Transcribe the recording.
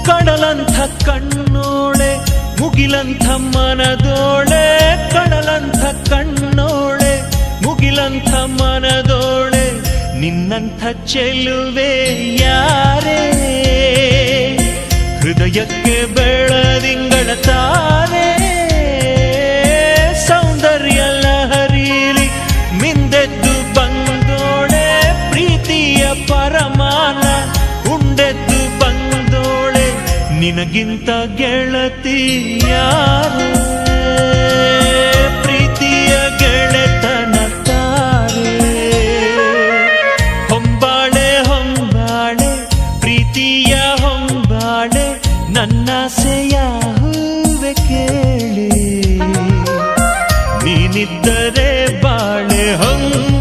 ಕಡಲಂಥ ಕಣ್ಣೋಳೆ ಮುಗಿಲಂಥ ಮನದೋಳೆ, ಕಡಲಂಥ ಕಣ್ಣೋಳೆ ಮುಗಿಲಂಥ ಮನದೋಳೆ, ನಿನ್ನಂಥ ಚೆಲುವೆ ಯಾರೇ, ಹೃದಯಕ್ಕೆ ಬೆಳದಿಂಗಳ ತಾರೆ, ಸೌಂದರ್ಯ ಲಹರೀಲಿ ಮಿಂದೆದ್ದು ಬಂದೋಳೆ, ಪ್ರೀತಿಯ ಪರಮಾನ ಉಂಡೆದ್ದು ಬಂದೋಳೆ, ನಿನಗಿಂತ ಗೆಳತಿ ಯಾರೇ, ಪ್ರೀತಿಯ ಗೆಳೆತನ ತಾರೆ. ಹೊಂಬಾಳೆ ಹೊಂಬಾಳೆ ಪ್ರೀತಿಯ ಹೊಂಬಾಳೆ, ನನ್ನಾಸೆಯ ಹೂವೆ ಕೇಳಿ, ನೀನಿದ್ದರೆ ಬಾಳೆ ಹೊಂಬಾಳೆ.